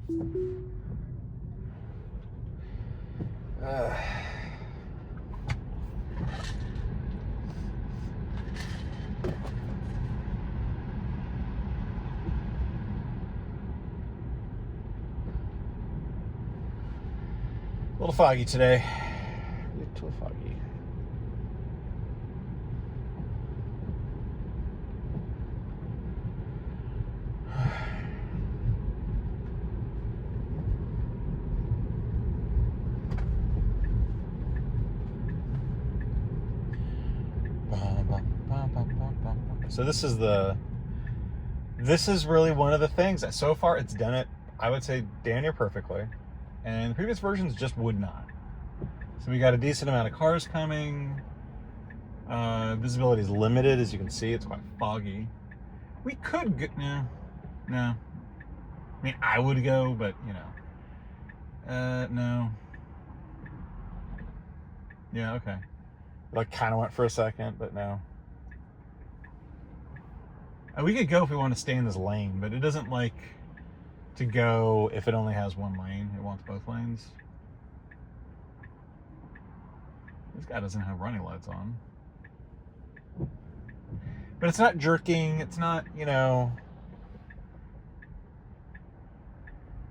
A little foggy today. A little foggy. So this is really one of the things that so far it's done it, I would say, damn near perfectly. And the previous versions just would not. So we got a decent amount of cars coming. Visibility is limited, as you can see. It's quite foggy. We could go, no. I mean, I would go, but you know. No. Yeah, okay. Like, kind of went for a second, but no. We could go if we want to stay in this lane, but it doesn't like to go if it only has one lane. It wants both lanes. This guy doesn't have running lights on. But it's not jerking. It's not, you know.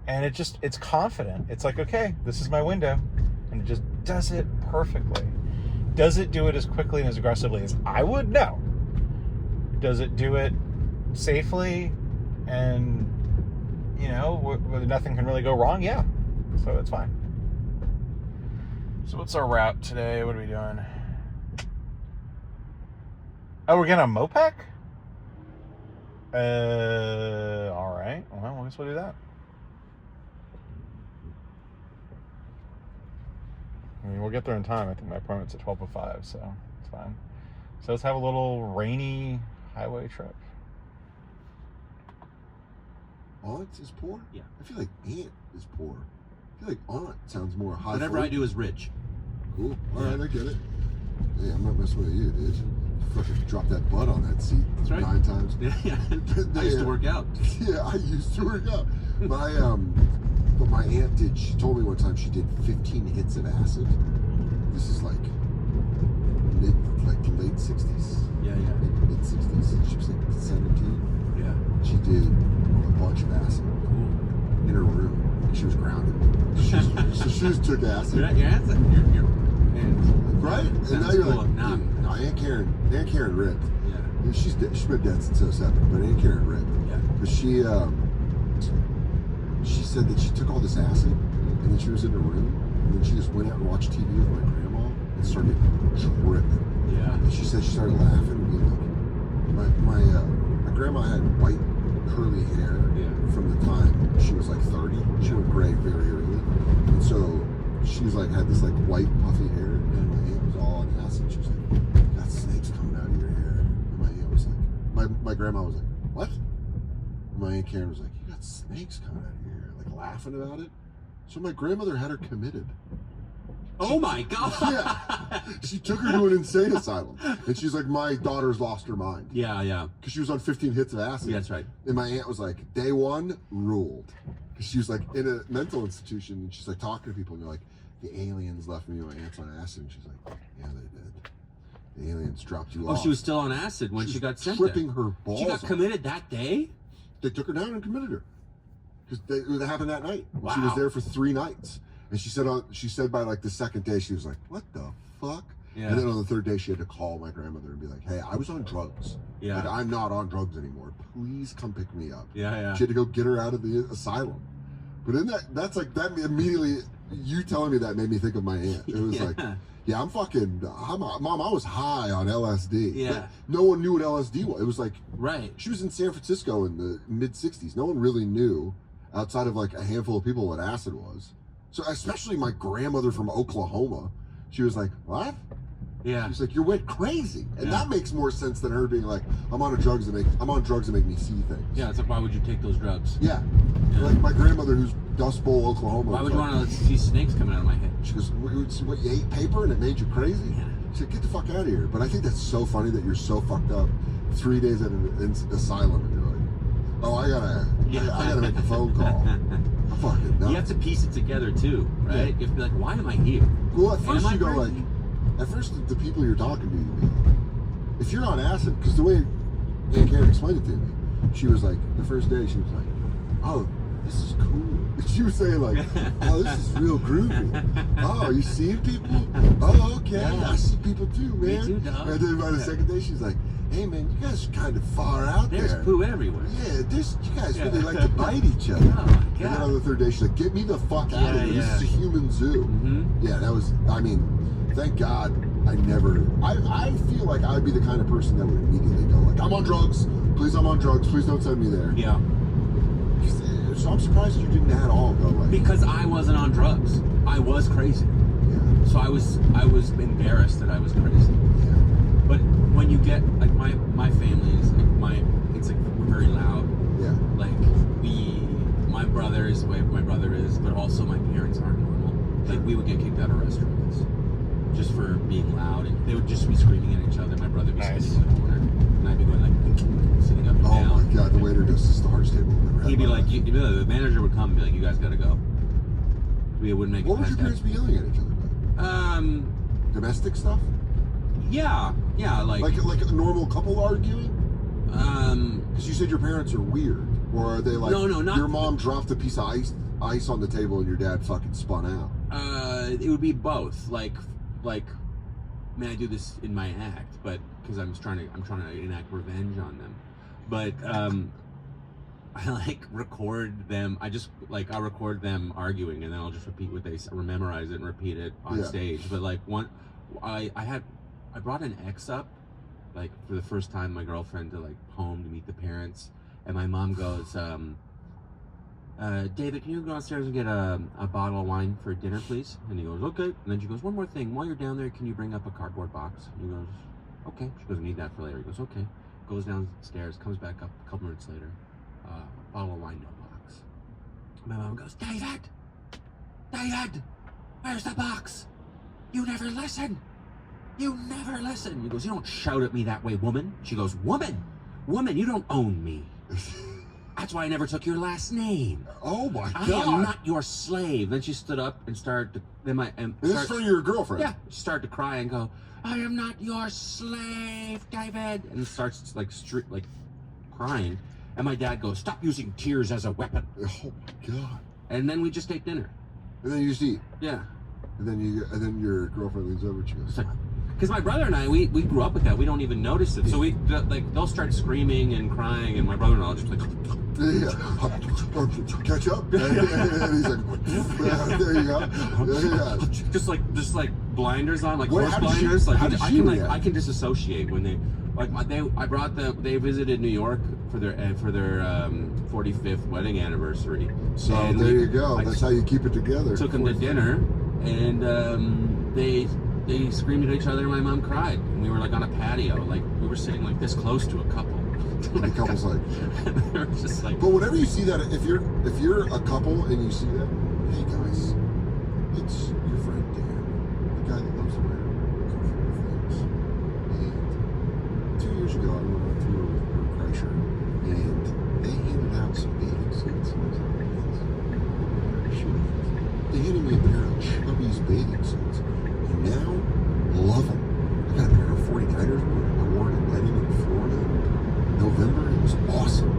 And it's confident. It's like, okay, this is my window. And it just does it perfectly. Does it do it as quickly and as aggressively as I would? No. Does it do it safely and, you know, where nothing can really go wrong? Yeah. So it's fine. So what's our route today? What are we doing? Oh, we're getting a Mopac? All right. Well, I guess we'll do that. I mean, we'll get there in time. I think my appointment's at 12:05, so it's fine. So let's have a little rainy highway trip. Aunt is poor? Yeah. I feel like aunt is poor. I feel like aunt sounds more high. Whatever I do is rich. Cool. All right, I get it. Hey, I'm not messing with you, dude. Fucking drop that butt on that seat. That's right. 9 times. Yeah. I used to work out. Yeah, I used to work out. But my aunt did. She told me one time she did 15 hits of acid. This is like late 60s. Yeah. Mid 60s. She was like 17. Yeah. She did a bunch of acid. Cool. In her room. She was grounded. So she just took acid. Your aunt's your right? And now you're cool. Like, no, Aunt Karen ripped. Yeah. She's dead. She's been dead since 07, but Aunt Karen ripped. Yeah. But she said that she took all this acid and then she was in her room and then she just went out and watched TV with my grandma and started tripping. Yeah. And she said she started laughing and being like, my grandma had white curly hair from the time she was like 30. She went gray very early. And so she was like, had this like white puffy hair and my aunt was all on acid. She was like, you got snakes coming out of your hair. And my aunt was like, my grandma was like, what? And my Aunt Karen was like, you got snakes coming out of your hair, like laughing about it. So my grandmother had her committed. Oh my God. Yeah. She took her to an insane asylum. And she's like, my daughter's lost her mind. Yeah. Because she was on 15 hits of acid. Yeah, that's right. And my aunt was like, day one, ruled. Because she was like in a mental institution and she's like talking to people and they're like, the aliens left me and my aunt's on acid. And she's like, yeah, they did. The aliens dropped you off. Oh, she was still on acid when she got sent tripping there. her balls. She got committed that day? They took her down and committed her. Because it happened that night. Wow. She was there for 3 nights. And she said by like the second day, she was like, what the fuck? Yeah. And then on the 3rd day, she had to call my grandmother and be like, hey, I was on drugs. Yeah. Like, I'm not on drugs anymore. Please come pick me up. Yeah. She had to go get her out of the asylum. But in that's like, that immediately, you telling me that made me think of my aunt. It was like, yeah, Mom, I was high on LSD. Yeah. But no one knew what LSD was. It was like, right. She was in San Francisco in the mid 60s. No one really knew, outside of like a handful of people, what acid was. So especially my grandmother from Oklahoma, she was like, what? Yeah. She's like, you went crazy. And that makes more sense than her being like, I'm on drugs that make me see things. Yeah, it's like, why would you take those drugs? Yeah. Like my grandmother who's Dust Bowl, Oklahoma. Why would you want to see snakes coming out of my head? She goes, what, you ate paper and it made you crazy? Yeah. She said, get the fuck out of here. But I think that's so funny that you're so fucked up 3 days at an asylum and you're like, oh, I gotta make a phone call. have to piece it together too, right? Yeah. You have to be like, why am I here? Well, at first Am I you go crazy? like, at first the people you're talking to, you go, if you're on acid, because the way Aunt Karen explained it to me, she was like, the first day she was like, oh, this is cool. She was saying like, oh, this is real groovy. Oh, you seeing people? Oh, okay. Yeah. I see people too, man. Me too, dog. And then by the second day, she's like, hey, man, you guys are kind of far out There's there. poo everywhere. Yeah, you guys Yeah. really like to bite each other. Oh my And then on the third day, she's like, get me the fuck out of here. This is a human zoo. Mm-hmm. Yeah, that was, I mean, thank God I feel like I'd be the kind of person that would immediately go like, I'm on drugs. Please, I'm on drugs. Please don't send me there. Yeah. So I'm surprised you didn't at all go like. Because I wasn't on drugs. I was crazy. Yeah. So I was embarrassed that I was crazy. Yeah. But when you get like my family is like it's like we're very loud. Yeah. Like my brother is the way my brother is, but also my parents aren't normal. Like we would get kicked out of restaurants just for being loud, and they would just be screaming at each other. My brother would be Nice. sitting in the corner, and I'd be going like sitting up and Oh down. my God, the waiter goes, this is the hardest table I've ever had. He'd be in my like, life." the manager would come and be like, you guys gotta go. We wouldn't make What it would your past parents be yelling at each other about? Domestic stuff? Yeah, Like a normal couple arguing? Because you said your parents are weird, or are they like? No, not- Your mom dropped a piece of ice on the table, and your dad fucking spun out. it would be both. Like, I mean, I do this in my act, but because I'm trying to enact revenge on them. But I like record them. I'll record them arguing, and then I'll just repeat what they memorize it and repeat it on stage. But like I brought an ex up, like for the first time, my girlfriend to like home to meet the parents, and my mom goes, David, can you go downstairs and get a bottle of wine for dinner, please? And he goes, okay. And then she goes, one more thing, while you're down there, can you bring up a cardboard box? And he goes, okay. She goes, I need that for later. He goes, okay. Goes downstairs, comes back up a couple minutes later, bottle of wine, no box. My mom goes, David, where's the box? You never listen. He goes, you don't shout at me that way, woman. She goes, woman, you don't own me. That's why I never took your last name. Oh my God! I am not your slave. Then she stood up and started to. This is for your girlfriend. Yeah, she started to cry and go, I am not your slave, David. And starts like crying. And my dad goes, stop using tears as a weapon. Oh my God! And then we just ate dinner. And then you just eat. Yeah. And then your girlfriend leans over and she goes, because my brother and I, we grew up with that. We don't even notice it. So they'll start screaming and crying, and my brother and I'll just like, catch up. And he's like, there you go. Yeah. just like blinders on, like What- horse how did she- blinders. how did she react? I can disassociate when they visited New York for their 45th wedding anniversary. So And there you go. That's how you keep it together. Took them to dinner, and they screamed at each other, and my mom cried. And we were like on a patio, like we were sitting like this close to a couple. The couple's like, They were just like, but whenever you see that, if you're a couple and you see that, hey guys, it's your friend Dan, the guy that loves to wear comfortable things. And 2 years ago, I went on a tour with Bert Kreischer, and they handed out some bathing suits. And I was like, they handed me a pair of Chubby's bathing suits, and now love them. I got a pair of 49ers. I wore it at a wedding in Florida. November, it was awesome.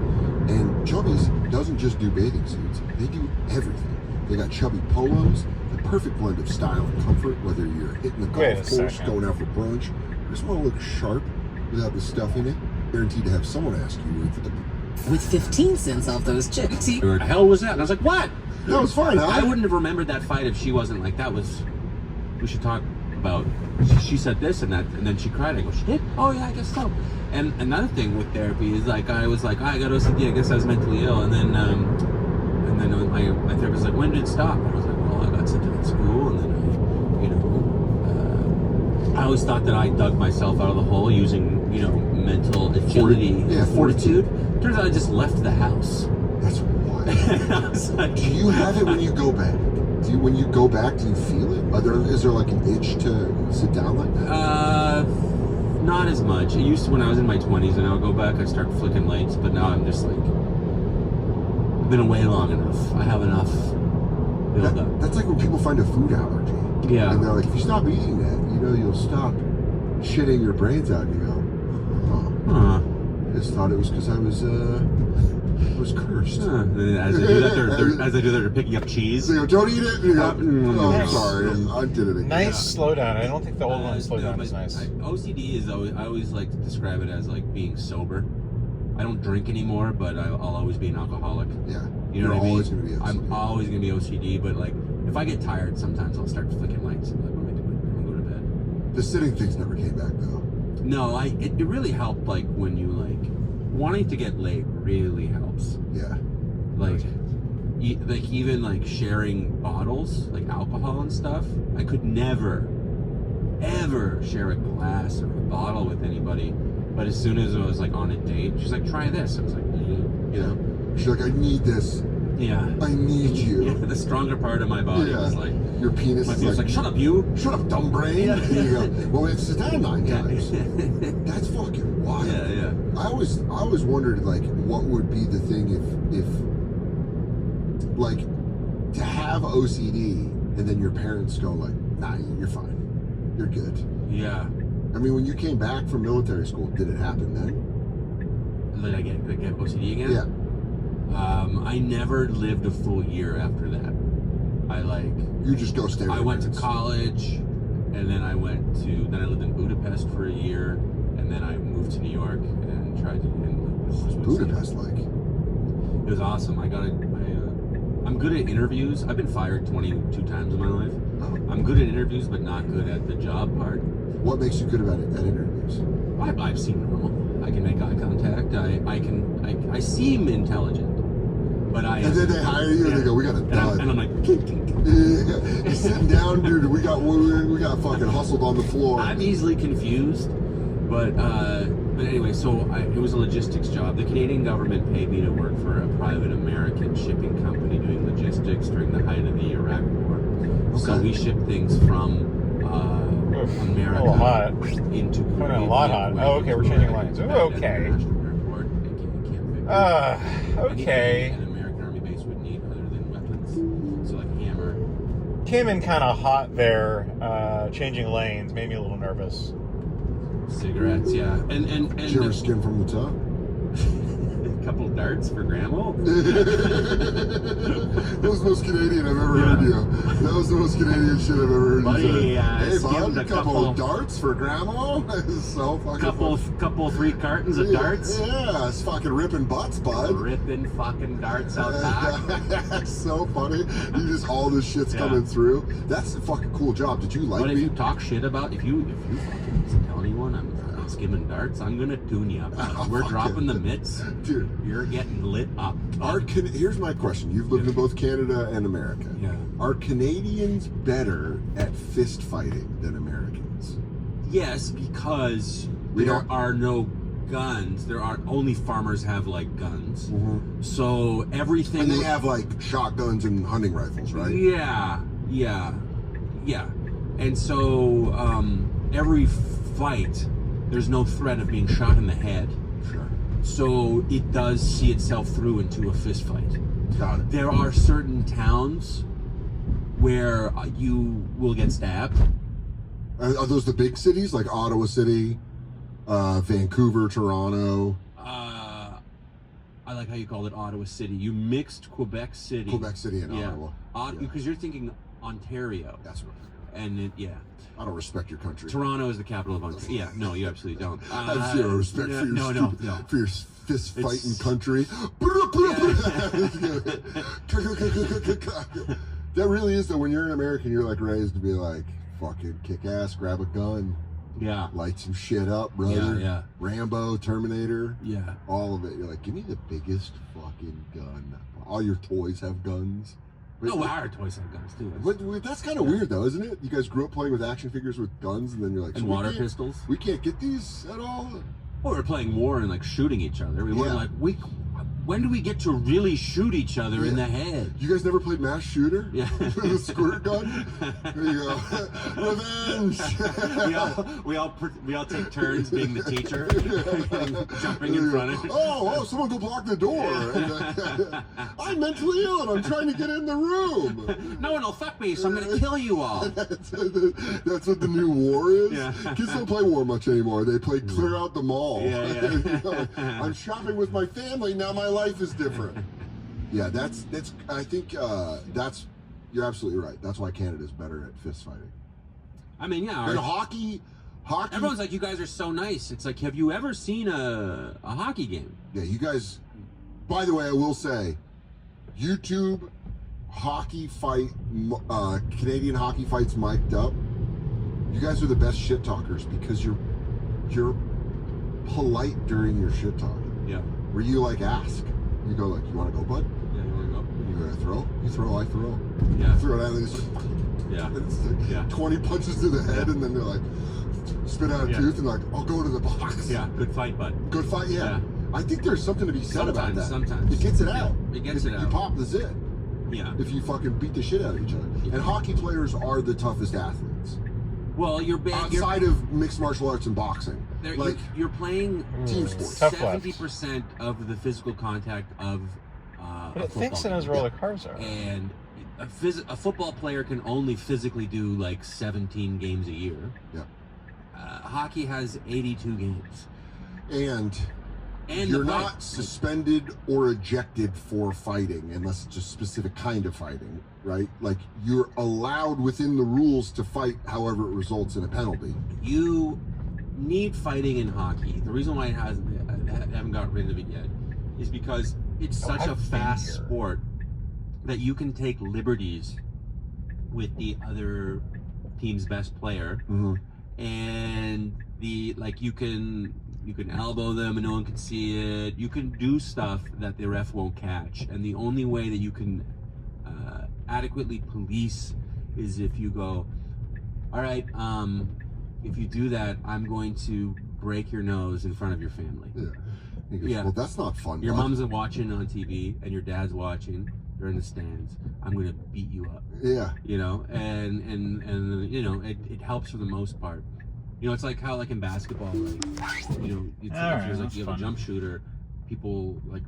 And Chubby's doesn't just do bathing suits, they do everything. They got Chubby polos, the perfect blend of style and comfort, whether you're hitting the Wait a golf course, second. going out for brunch, or just want to look sharp without the stuff in it. Guaranteed to have someone ask you if it. With 15 cents off those chips. what the hell was that? And I was like, what? That was fine, huh? I wouldn't have remembered that fight if she wasn't like, we should talk about, she said this and that, and then she cried. I go, she did? Oh yeah, I guess so. And another thing with therapy is like, I was like, I got OCD, I guess I was mentally ill. And then my therapist was like, when did it stop? I was like, well, I got sent to school, and then I always thought that I dug myself out of the hole using, mental agility, fortitude. Turns out I just left the house. That's wild. I was like, Do you have it when you go back? When you go back, do you feel it? Is there like an itch to sit down like that? Not as much. It used to when I was in my 20s, and I'll go back, I start flicking lights, but now I'm just like, I've been away long enough. I have enough build up. That's like when people find a food allergy. Yeah. And they're like, if you stop eating that, you'll stop shitting your brains out. And you go, Huh. I just thought it was because I was cursed. And then as they do that, they're picking up cheese. So you go, don't eat it. And you go, oh, Nice. sorry, I did it again. Nice slowdown. I don't think the old one slowdown is nice. OCD is always, I always like to describe it as like being sober. I don't drink anymore, but I'll always be an alcoholic. Yeah. You know You're what I mean? always going to be OCD. I'm always going to be OCD, but like if I get tired, sometimes I'll start flicking lights and be like, what am I doing? I'm going to go to bed. The sitting things never came back though. No, it really helped like when you like wanting to get late really helps. Yeah. Like like even like sharing bottles, like alcohol and stuff. I could never ever share a glass or a bottle with anybody. But as soon as I was like on a date, she's like, try this. I was like, you know. She's like, I need this. Yeah. I need you. Yeah, the stronger part of my body was like, your penis my is penis like, shut up, you. Shut up, dumb brain. Yeah. And you go, well, we have to sit down 9 times. That's fucking wild. Yeah, yeah. I always wondered like what would be the thing if like to have OCD and then your parents go like, nah, you're fine, you're good. Yeah. I mean, when you came back from military school, did it happen then? Did I get OCD again? Yeah. I never lived a full year after that. You just go stay with I your went to parents. college, and then I lived in Budapest for a year, and then I moved to New York and tried to. What's Budapest like? It was awesome. I'm good at interviews. I've been fired 22 times in my life. Oh. I'm good at interviews, but not good at the job part. What makes you good about it at interviews? I've seen normal. I can make eye contact. I seem intelligent, but I. And then they hire you and they go, we got a dud. And I'm like, Yeah, you're sitting down, dude. We got fucking hustled on the floor. I'm easily confused, but anyway, so it was a logistics job. The Canadian government paid me to work for a private American shipping company doing logistics during the height of the Iraq War. So we shipped things from America a lot. into Quite a lot hot. Oh, okay, we're changing lanes. Ooh, okay. Okay. An American Army base would need other than weapons. So like hammer. Came in kind of hot there, changing lanes, made me a little nervous. Cigarettes, yeah. And Did you ever skin from the top? a couple darts for grandma. That was the most Canadian I've ever heard you. That was the most Canadian shit I've ever heard Buddy, you say. Hey, skimmed bud, a a couple couple- of darts for grandma? This is so fucking Couple 3 cartons of darts. Yeah, it's fucking ripping butts, bud. Ripping fucking darts out back. That's so funny. You just, all this shit's coming through. That's a fucking cool job. Did you like But if me? you talk shit about, if you fucking tell anyone I'm skimming darts, I'm gonna tune you up. We're dropping the mitts. Dude. You're getting lit up. Here's my question. You've lived in both Canada and America. Yeah. Are Canadians better at fist fighting than Americans? Yes, because We there don't- are no guns. There are only farmers have like guns. So everything. And they have like shotguns and hunting rifles, right? Yeah. And so every fight, there's no threat of being shot in the head. Sure. So it does see itself through into a fist fight. Got it. There are certain towns where you will get stabbed. Are those the big cities like Ottawa City, Vancouver, Toronto? I like how you called it Ottawa City. You mixed Quebec City. Quebec City and Ottawa. Yeah. Because you're thinking Ontario. That's what And I don't respect your country. Toronto is the capital of Ontario. Yeah, no, you absolutely don't. I have zero respect for your for your fist fighting country. That really is though. When you're an American, you're like raised to be like fucking kick ass, grab a gun, light some shit up, brother. Yeah. Rambo, Terminator, Yeah. all of it. You're like, give me the biggest fucking gun. All your toys have guns. No, our toys have guns too. But that's kind of weird though, isn't it? You guys grew up playing with action figures with guns, and then you're like, And so water pistols. We can't get these at all. Well, we were playing war and like shooting each other. We weren't like when do we get to really shoot each other in the head? You guys never played mass shooter? Yeah. The squirt gun? There you go. Revenge! we all take turns being the teacher, jumping in front of it. Oh, someone go block the door. I'm mentally ill and I'm trying to get in the room. No one will fuck me, so I'm going to kill you all. That's what the new war is. Yeah. Kids don't play war much anymore. They play clear out the mall. Yeah. I'm shopping with my family, now my life is different. Yeah, that's I think that's, you're absolutely right. That's why Canada's better at fist fighting. I mean, yeah. And hockey. Everyone's like, you guys are so nice. It's like, have you ever seen a hockey game? Yeah, you guys. By the way, I will say, YouTube hockey fight, Canadian hockey fights mic'd up. You guys are the best shit talkers because you're polite during your shit talking. Yeah. Where you like ask, you go like, you want to go, bud? Yeah, you want to go? You gotta throw. You throw. I throw. Yeah. You throw it out, and it's Yeah. It's like 20 punches to the head, and then they're like, spit out a tooth, and like, I'll go to the box. Yeah, good fight, bud. Good fight, yeah. I think there's something to be said about that. Sometimes. It gets it out. It gets it out. You pop the zit. Yeah. If you fucking beat the shit out of each other. Yeah. And hockey players are the toughest athletes. Well, you're outside of mixed martial arts and boxing. Like, you're playing team sports. 70% of the physical contact of But it thinks it knows where all the carbs are. And a football player can only physically do like 17 games a year. Yeah. Hockey has 82 games. And you're not suspended or ejected for fighting unless it's a specific kind of fighting, right? Like, you're allowed within the rules to fight however it results in a penalty. You need fighting in hockey. The reason why I haven't got rid of it yet is because it's such a fast sport that you can take liberties with the other team's best player, and you can elbow them and no one can see it. You can do stuff that the ref won't catch, and the only way that you can adequately police is if you go, all right, if you do that, I'm going to break your nose in front of your family. Yeah. He goes, well, that's not fun. Your mom's watching on TV and your dad's watching. They're in the stands. I'm going to beat you up. Yeah. You know, and you know, it helps for the most part. You know, it's like how, like in basketball, like, you know, if you have a jump shooter, people like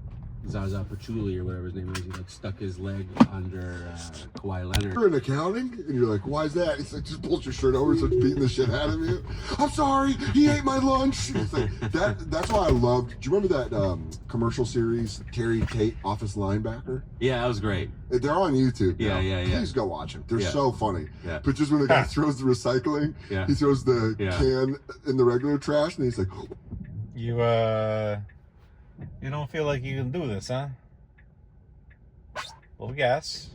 Zaza Pachulia or whatever his name is, he like stuck his leg under Kawhi Leonard. You're in accounting, and you're like, why is that? He's like, just pulls your shirt over and starts beating the shit out of you. I'm sorry, he ate my lunch. It's like, that's why I loved, do you remember that commercial series, Terry Tate, Office Linebacker? Yeah, that was great. They're on YouTube now. Yeah. Please go watch them. They're so funny. Yeah. But just when the guy throws the recycling, he throws the can in the regular trash, and he's like, You don't feel like you can do this, huh? Little gas.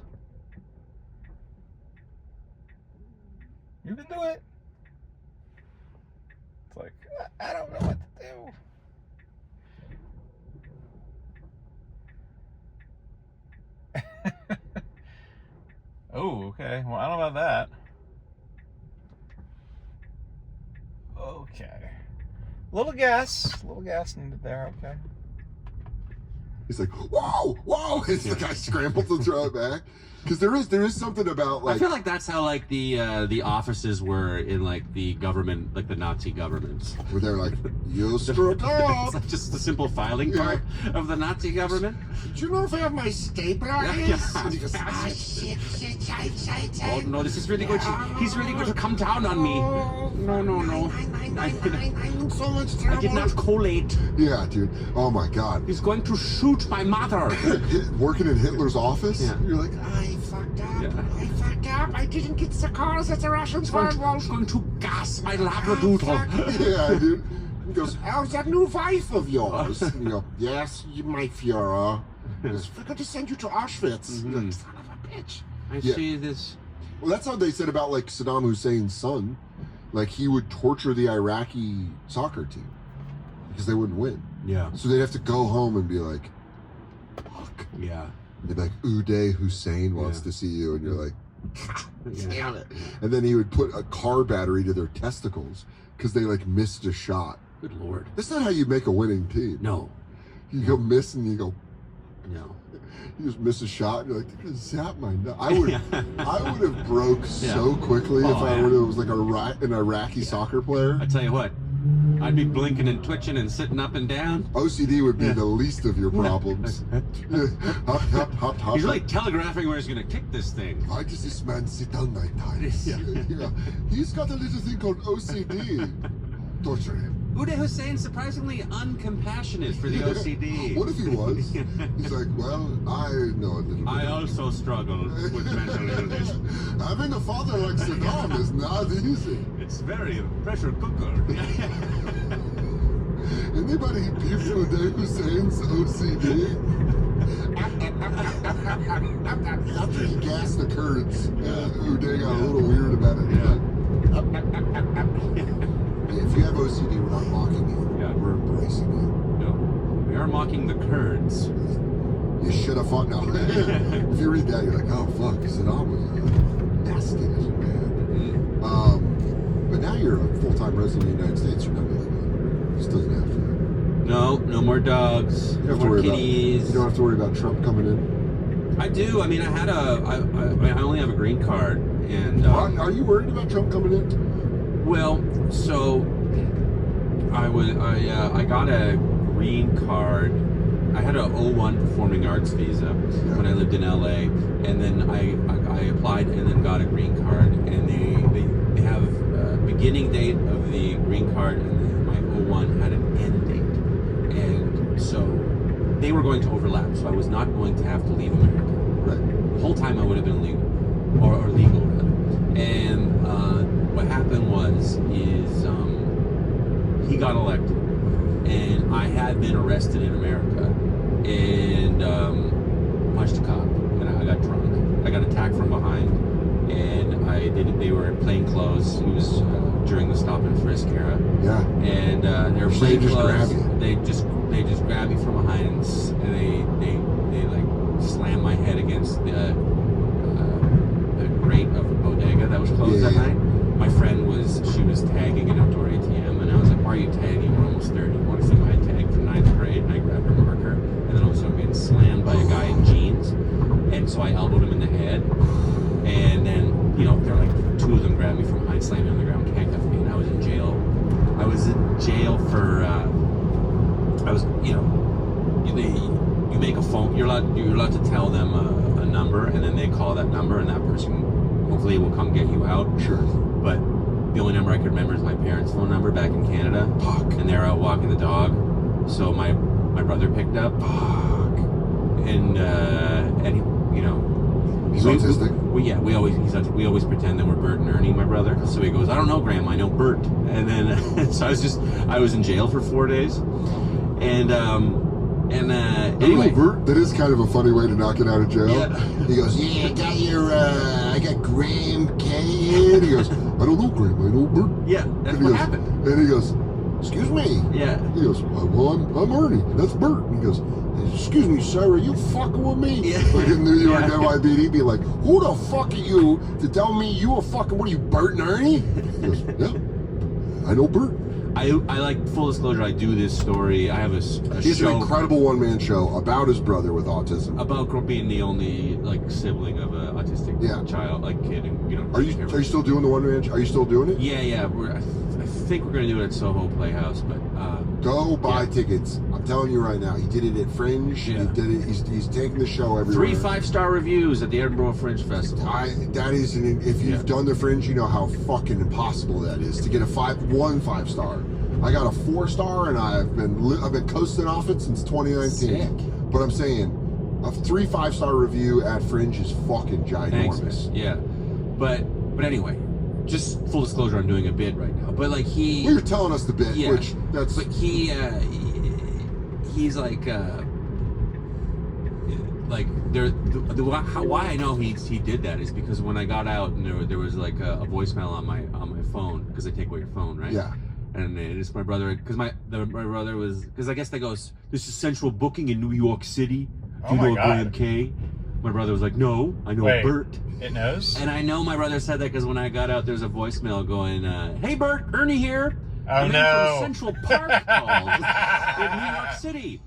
You can do it. It's like, I don't know what to do. Oh, okay. Well, I don't know about that. Okay. Little gas needed there, okay. He's like, whoa! It's the guy scrambles to throw it back. Because there is something about, like, I feel like that's how, like, the offices were in, like, the government, like the Nazi governments. Where they're like, you screwed up. It's like just the simple filing part of the Nazi government. Do you know if I have my stapler? Yes. And he goes, Shit, Oh no, this is really good. He's really going to come down on me. No. I'm in so much trouble. I did not collate. Yeah, dude. Oh my God. He's going to shoot my mother. Working in Hitler's office? Yeah. You're like, I fucked up. Yeah. I fucked up. I didn't get the calls at the Russian He's going to gas my labradoodle. Yeah, dude. He goes, how's that new wife of yours? And you go, yes, my Führer. He goes, we're going to send you to Auschwitz. You're like, son of a bitch. I see this. Well, that's how they said about, like, Saddam Hussein's son. Like, he would torture the Iraqi soccer team because they wouldn't win. Yeah. So they'd have to go home and be like, fuck. Yeah. They'd be like, Uday Hussein wants to see you. And you're like, damn it. And then he would put a car battery to their testicles because they, like, missed a shot. Good Lord. That's not how you make a winning team. No. You go miss and you go, No. You just miss a shot, and you're like, they're gonna zap my nut. I would have broke so quickly if I would have was like an Iraqi soccer player. I tell you what, I'd be blinking and twitching and sitting up and down. OCD would be the least of your problems. Hop, hop, hop, hop. He's like telegraphing where he's gonna kick this thing. Why does this man sit down night times? Yeah. He's got a little thing called OCD. Torture him. Uday Hussein's surprisingly uncompassionate for the OCD. What if he was? He's like, well, I know a little bit. I also struggle with mental illness. Having a father like Saddam is not easy. It's very pressure cooker. Anybody peeps Uday Hussein's OCD? After he gassed the Kurds, Uday got a little weird about it. If you have OCD, we're not mocking you. Yeah. We're embracing you. No, we are mocking the Kurds. You should have fought. No. If you read that, you're like, oh fuck, Saddam was nasty as a man. But now you're a full-time resident of the United States. You're not really good. Just doesn't have to. No more dogs. You don't have to more worry kitties. you don't have to worry about Trump coming in. I do. I mean, I only have a green card, and Are you worried about Trump coming in? well, so I got a green card. I had a 01 performing arts visa when I lived in LA, and then I applied and then got a green card, and they have a beginning date of the green card, and then my 01 had an end date, and so they were going to overlap, so I was not going to have to leave America. Right. The whole time I would have been legal, or legal rather. And what happened is he got elected, and I had been arrested in America, and punched a cop, and I got drunk. I got attacked from behind, and they were in plain clothes. It was during the stop and frisk era. Yeah. And they were So plain they just clothes. grab you. They just grabbed me from behind, and they like slammed my head against the grate of a bodega that was closed that night. My friend was tagging an outdoor ATM, and I was like, why are you tagging? We're almost 30. You want to see my tag from 9th grade? And I grabbed a marker, and then all of a sudden I'm being slammed by a guy in jeans, and so I elbowed him in the head, and then, they're like, two of them grabbed me from behind, slammed me on the ground, handcuffed me, and I was in jail. I was in jail for, you make a phone, you're allowed to tell them a number, and then they call that number, and that person hopefully will come get you out. Sure. But the only number I could remember is my parents' phone number back in Canada. Fuck. And they're out walking the dog. So my brother picked up. Fuck. And he, He's autistic? We always pretend that we're Bert and Ernie, my brother. So he goes, I don't know, Graham, I know Bert. And then, so I was in jail for 4 days. And anyway. Bert, that is kind of a funny way to knock it out of jail. Yeah. He goes, yeah, I got Graham K. And he goes, I don't know Graham, I know Bert. Yeah, that's what happened. And he goes, excuse me. Yeah. He goes, well, I'm Ernie. That's Bert. And he goes, excuse me, sir, are you fucking with me? Yeah. Like in New York NYPD, he'd be like, who the fuck are you to tell me you a fucking, what are you, Bert and Ernie? He goes, yeah, I know Bert. I like, full disclosure, I do this story. I have a He's show. an incredible one-man show about his brother with autism. About being the only sibling of an autistic child, kid, and Are you still doing the one-man show? Are you still doing it? Yeah. I think we're gonna do it at Soho Playhouse, but go buy tickets. I'm telling you right now, he did it at Fringe. Yeah. He did it. He's taking the show everywhere. 3 5-star reviews at the Edinburgh Fringe Festival. That is if you've done the Fringe, you know how fucking impossible that is to get a 5-star. I got a 4-star, and I've been coasting off it since 2019. Sick. But I'm saying a 3 5-star review at Fringe is fucking ginormous. Thanks, man. Yeah, but anyway, just full disclosure, I'm doing a bid right now. But Well, you're telling us the bit, which that's. But he's like why I know he did that is because when I got out and there was like a voicemail on my phone, because they take away your phone, right? Yeah. And it's my brother, because my brother was, because I guess they goes, this is central booking in New York City. Do you know Graham K? My brother was like, no, I know Bert. It knows? And I know my brother said that because when I got out, there's a voicemail going, hey Bert, Ernie here. Oh, a man no. from Central Park called in New York City.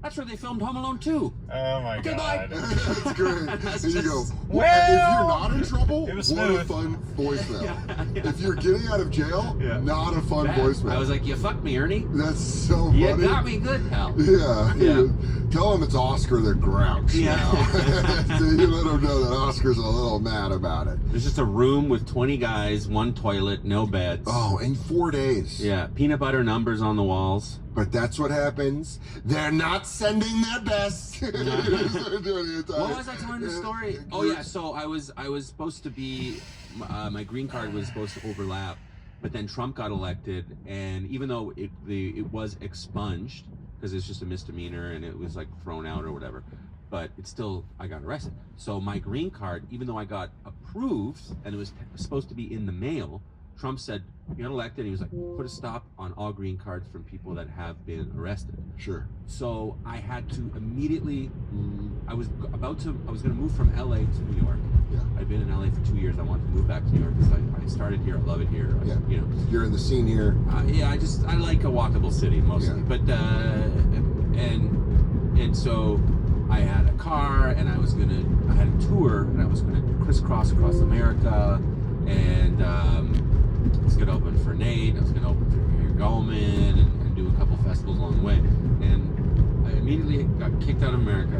That's where they filmed Home Alone 2. Oh my Okay, god. That's great. That's And you go, just- well, if you're not in trouble, It was what a smooth. fun voicemail. Yeah. If you're getting out of jail, Yeah. not a fun Bad. voicemail. I was like, you fucked me, Ernie. That's so You funny. got me good, pal. Yeah. Yeah. Tell him it's Oscar the Grouch. Yeah. Now. So you let him know that Oscar's a little mad about it. There's just a room with 20 guys, one toilet, no beds. Oh, in 4 days. Yeah, peanut butter numbers on the walls. But that's what happens. They're not sending their best. What was I telling the story? Oh yeah, so I was supposed to be, my green card was supposed to overlap, but then Trump got elected, and even though it was expunged because it's just a misdemeanor and it was like thrown out or whatever, but it's still, I got arrested. So my green card, even though I got approved and it was supposed to be in the mail, Trump said, you got elected, and he was like, put a stop on all green cards from people that have been arrested. Sure. So I had to immediately, I was going to move from LA to New York. Yeah. I'd been in LA for 2 years. I wanted to move back to New York because I started here. I love it here. Yeah. You know. You're in the scene here. Yeah, I like a walkable city mostly. Yeah. But, and so I had a car and I had a tour and I was going to crisscross across America and, I was going to open for Nate, I was going to open for Gary Goldman and do a couple festivals along the way. And I immediately got kicked out of America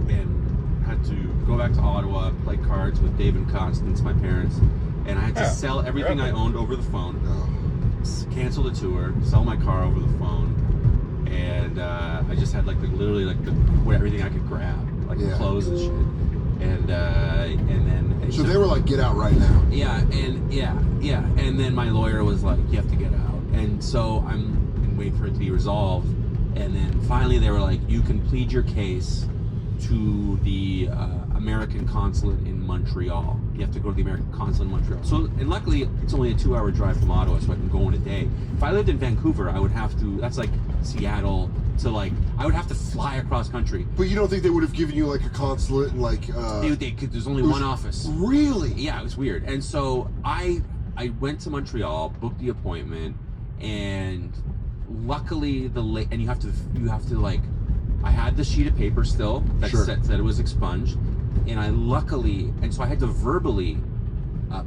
and had to go back to Ottawa, play cards with Dave and Constance, my parents. And I had to sell everything I owned over the phone, cancel the tour, sell my car over the phone. And I just had literally everything I could grab, like the clothes and shit. And then So they were like, get out right now. yeah, and then my lawyer was like, you have to get out. And so I'm waiting for it to be resolved. And then finally they were like, you can plead your case to the American consulate in Montreal. You have to go to the American consulate in Montreal. So, and luckily it's only a 2-hour drive from Ottawa, so I can go in a day. If I lived in Vancouver, I would have to, that's like Seattle to I would have to fly across country. But you don't think they would have given you like a consulate and like There's only one office. Really? Yeah, it was weird. And so I went to Montreal, booked the appointment, and luckily and you have to I had the sheet of paper still that said it was expunged, and so I had to verbally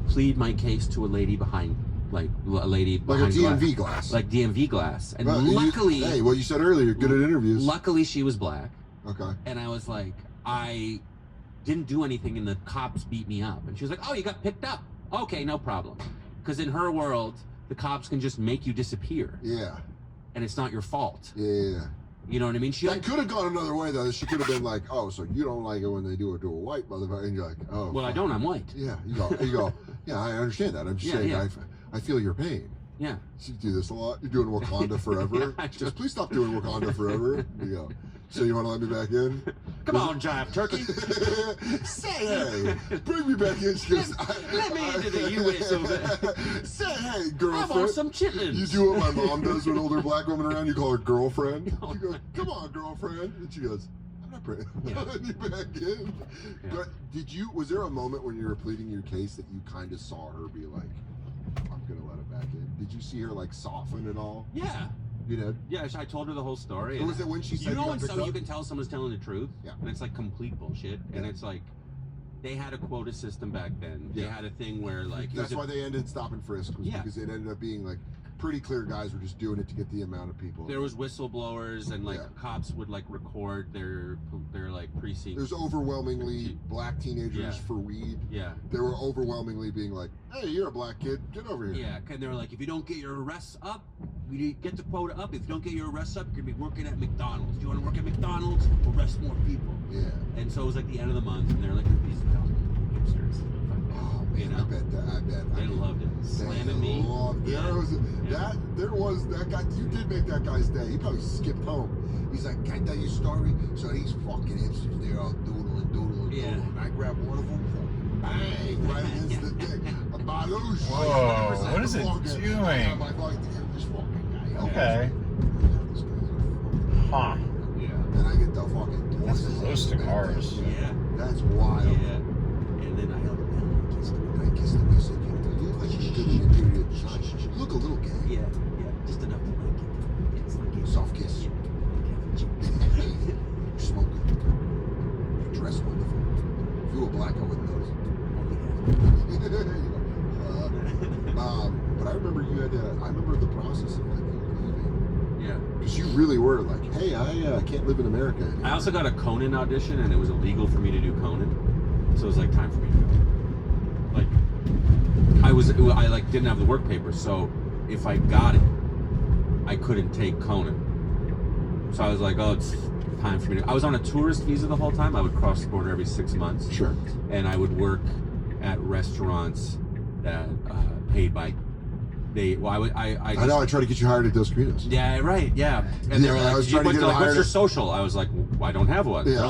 plead my case to a lady behind. Like a DMV glass. Like DMV glass. And well, luckily... hey, what you said earlier, you're good at interviews. Luckily, she was black. Okay. And I was like, I didn't do anything and the cops beat me up. And she was like, oh, you got picked up. Okay, no problem. Because in her world, the cops can just make you disappear. Yeah. And it's not your fault. Yeah. You know what I mean? That could have gone another way, though. She could have been like, oh, so you don't like it when they do it to a white motherfucker. And you're like, oh. Well, I don't. I'm white. Yeah. You go, yeah, I understand that. I'm just saying, I feel your pain. Yeah. So you do this a lot. You're doing Wakanda forever. Just please stop doing Wakanda forever. You go, so you want to let me back in? Come on, Jive Turkey. Say hey. Bring me back in. Let me into the U.S. Say hey, girlfriend. I want some chitlins. You do what my mom does when older black women around. You call her girlfriend. You go, come on, girlfriend. And she goes, I'm not bringing you back in. Yeah. But was there a moment when you were pleading your case that you kind of saw her be like, I'm gonna let it back in? Did you see her like soften at all? Yeah. You did? Yeah, I told her the whole story. Or was it when she said you can tell someone's telling the truth? Yeah. And it's like complete bullshit. Yeah. And it's like, they had a quota system back then. They had a thing where like... That's why they ended stop and frisk, because it ended up being like, pretty clear guys were just doing it to get the amount of people. There was whistleblowers and cops would like record their like precinct. There's overwhelmingly black teenagers for weed. Yeah. They were overwhelmingly being like, hey, you're a black kid, get over here. Yeah, and they were like, if you don't get your arrests up, we get the quota up. If you don't get your arrests up, you're gonna be working at McDonald's. Do you want to work at McDonald's? Arrest more people. Yeah. And so it was like the end of the month, and they're like these hipsters. Oh man, you know? I bet. They loved it. Slamming me. There was that guy. You did make that guy's day. He probably skipped home. He's like, can I tell you a story? So these fucking hipsters, they're all doodling. And I grabbed one of them, bang, right against the dick. Whoa, what is it doing? Okay. Huh. Yeah. And I get the fucking... That's close to cars. Yeah. That's wild. Yeah. And then I held it down and kissed him. And I kissed him. I said, you look like you did an interior design. You look a little gay. Yeah. Just enough to like it. It's like a soft kiss. Yeah. had to. I remember the process of like you leaving. Yeah. Because you really were like, hey, I can't live in America anymore. I also got a Conan audition, and it was illegal for me to do Conan, so it was like time for me to go. Like, I like didn't have the work papers, so if I got it, I couldn't take Conan. So I was like, oh, it's time for me to. I was on a tourist visa the whole time. I would cross the border every 6 months. Sure. And I would work at restaurants that paid by. I know. I tried to get you hired at Dos Caminos. Yeah, right. Yeah, and they were I like, was trying to get like, hired "What's your at- social?" I was like, well, "I don't have one." Yeah, They're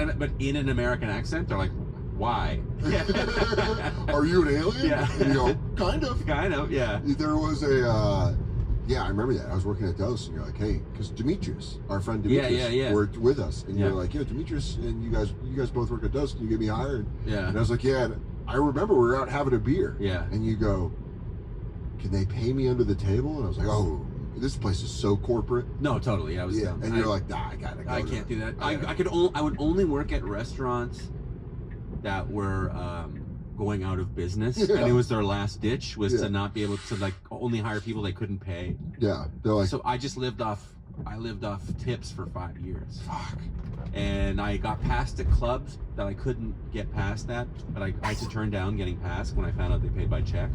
like, but in an American accent, they're like, "Why?" Are you an alien? Yeah. And you go, kind of. Kind of, yeah. There was a. Yeah, I remember that. I was working at Dos, and you're like, "Hey," because Demetrius, our friend Demetrius, Yeah. worked with us, and Yeah. you're like, "Yeah, Demetrius, and you guys both work at Dos. Can you get me hired?" Yeah. And I was like, "Yeah." And I remember we were out having a beer. Yeah. And you go, "Can they pay me under the table?" And I was like, "Oh, this place is so corporate." No, totally. I was dumb. And you're like, "Nah, I gotta go." I can't do that. I would only work at restaurants that were going out of business, Yeah. and it was their last ditch was Yeah. to not be able to like only hire people they couldn't pay. Yeah, they're like, So I just lived off tips for 5 years. "Fuck." And I got past at clubs that I couldn't get past that, but I had to turn down getting past when I found out they paid by check.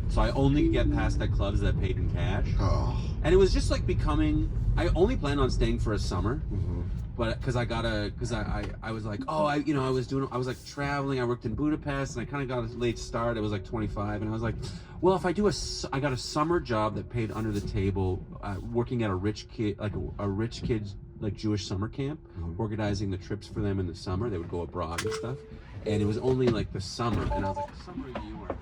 So I only could get past at clubs that paid in cash. Oh. And it was just like becoming. I only planned on staying for a summer, Mm-hmm. but because I was like, oh, I was like traveling. I worked in Budapest, and I kind of got a late start. I was like 25, and I was like, well, if I got a summer job that paid under the table, working at a rich kid, like a rich kid's like Jewish summer camp, organizing the trips for them in the summer. They would go abroad and stuff, and it was only like the summer, and I was like, the summer you are